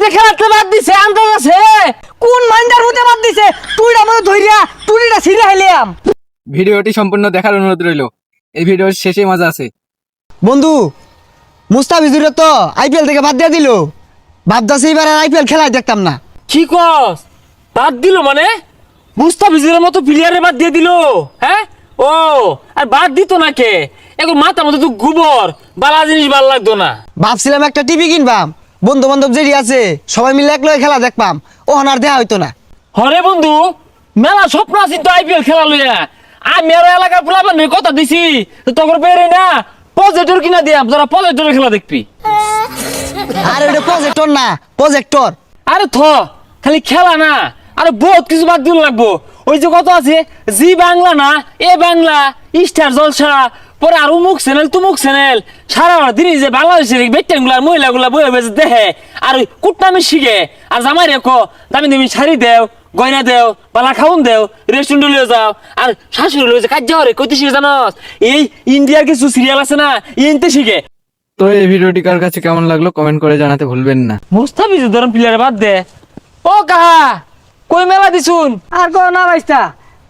বিজে খেলাতে বাদ দিছে আন্দাজ আছে কোন মাইন্ডার মধ্যে বাদ দিছে তুইটা মনে ধইরা তুইটা ছিঁড়ে হেলিয়াম। ভিডিওটি সম্পূর্ণ দেখার অনুরোধ রইল। এই ভিডিওর শেষে মজা আছে। বন্ধু মুস্তাফিজুরে তো আইপিএল থেকে বাদ দিয়ে দিল, ভাবতাছি এবার আর আইপিএল খেলাই দেখতাম না। কি কস বাদ দিল মানে মুস্তাফিজের মতো প্লেয়ারে বাদ দিয়ে দিল? হ্যাঁ ও আর বাদ দিত না কে? এখন মাথার মধ্যে তো গোবর বালা জিনিস ভালো লাগতো না। ভাবছিলাম একটা টিভি কিনবাম, বন্ধু বান্ধব যেটি আছে সবাই মিলে একলগে খেলা দেখবাম, ও আর দেয়া হইতো না। হরে বন্ধু মেলা স্বপ্ন আছে তো আইপিএল খেলা লইয়া। আমি আর এলাকার পোলাপানের কথা দিছি তখন পেরে না প্রজেক্টর কিনা দিয়াম, তোরা প্রজেক্টরে খেলা দেখবি। আর ওটা প্রজেক্টর না, প্রজেক্টর। আরে থ খালি খেলা না, আরে বহুত কিছু বাদ দিল লাগবো। ওই যে কত আছে জি বাংলা না এ বাংলা, স্টার জলসা, পরে আর উমুক চ্যানেল তুমুক চ্যানেল, সারা দিন যে বাংলাদেশের বেটেনগুলা মহিলাগুলা বয়ে বেজে দেখে আর ওই কুটনামি শিখে। আর জামাই রেখো দামি দামি শাড়ি দেও, গয়না দেও, পালা খাউন দেও, রেস্টুরেন্টে লিয়ে যাও। আর শাশুড়ি লয়ে যে কাজ যাও রে কইতে শিখে জানস এই ইন্ডিয়ার কিছু সিরিয়াল আছে না ইনতে শিখে। তো এই ভিডিওটি কার কাছে কেমন লাগলো কমেন্ট করে জানাতে ভুলবেন না। মুস্তাফিজ ধরুন প্লেয়ার বাদ দে। ও কাহা কই মেলা দিছুন? আর কো না ভাইস্তা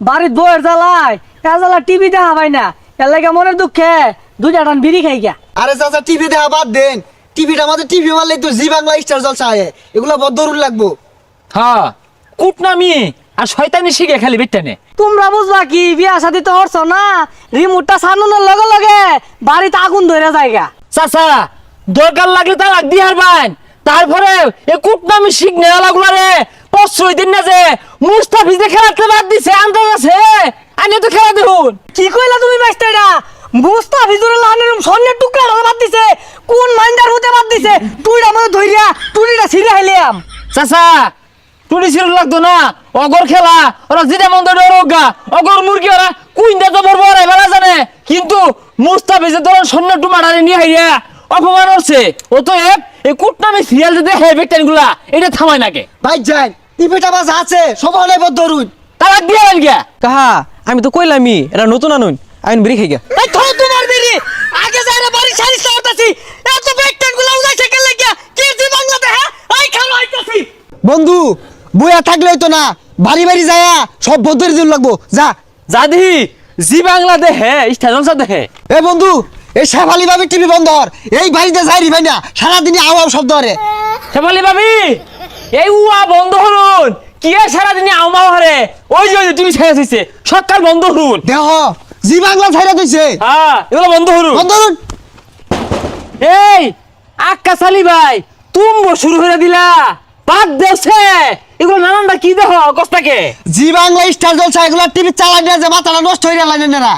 বাড়ির বউয়ের জ্বালায় এ জ্বালা টিভি দেখা পাই না, এর লাগে মনের দুঃখে দুইটা টান বিড়ি খাই গা। আরে চাচা টিভি দেখা বাদ দেন, টিভিটা আমাদের টিভি মারলেই তো জি বাংলা স্টার জলসা আয়ে, এগুলা বড় দরুন লাগবো। হ্যাঁ কুটনামি আর শয়তানি শিখে খালি বেটেনে। তোমরা বুঝবা কি বিয়া শাদি তো হরছ না, রিমোটটা সানুনের লগে লগে বাড়িতে আগুন ধরে যায়গা। চাচা দরকার লাগলে তা লাগ দিয়ে হারবান, তারপরে এই কুটনামি শিখ নেওয়ালাগুলা রে প্রশ্রয় দিন না যে মুস্তাফিজে খেলাতে বাদ দিছে আন্দাজ আছে। আনি তো খেলা দেখুন। কি কইলা তুমি বাইস্তা এটা? মুস্তাফিজুর লানের স্বর্ণের টুকরা বাদ দিছে, কোন মাইন্ডার মধ্যে বাদ দিছে তুইটা মনে ধইরা তুইটা ছিঁড়ে হেলিয়াম। চাচা টুনি ছিল লাগতো না অগর খেলা, ওরা যেটা মন ধরে রোগা অগর মুরগি ওরা কুইন্টা তো বড় বড় বেলা জানে। কিন্তু মুস্তাফিজে ধরেন স্বর্ণ টুমাটারে নিয়ে হাইয়া অপমান হচ্ছে। ও তো এই কুটনামি সিরিয়াল যে দেখে বেটেন গুলা এটা থামায় নাকে। ভাই যাই টিভিটা বাজ আছে সবাই নাই বড় দরুন, তারা দিয়ে গেল গিয়া। কাহা আমি তো কইলামই এটা নতুন আনুন, আমি বিড়ি খাই গা। এই থো তোমার বিড়ি আগে যাইরা বাড়ি সারি সারতাছি, এত বেকটেন গুলা উদাইছে কেন লাগিয়া কি জি বাংলা দেখে আই খালো আইতাছি। বন্ধু বইয়া থাকলে হইতো না, বাড়ি বাড়ি যায়া সব বদরে দিন লাগবো। যা জাদি জি বাংলা দেখে স্টার দেখে। এ বন্ধু এই শেফালি ভাবি টিভি বন্ধ হর, এই বাড়িতে যাই ভাই না সারাদিনই আওয়াজ শব্দ হরে। শেফালি ভাবি এই উয়া বন্ধ হরুন কি আর সারাদিনে আউমাও হরে। ওই যে তুমি ছেড়ে দিছে সরকার বন্ধ হরুন। দেহ জি বাংলা ছাইরা দিছে, হ্যাঁ এগুলো বন্ধ হরুন। বন্ধ করুন। এই আক্কা সালি ভাই তুমি শুরু করে দিলা বাদ দেছে এগুলো নানানটা কি দেখো কষ্টাকে। জি বাংলা স্টার জলসা এগুলা টিভি চালাই না যে মাথাটা নষ্ট হয়ে গেল না।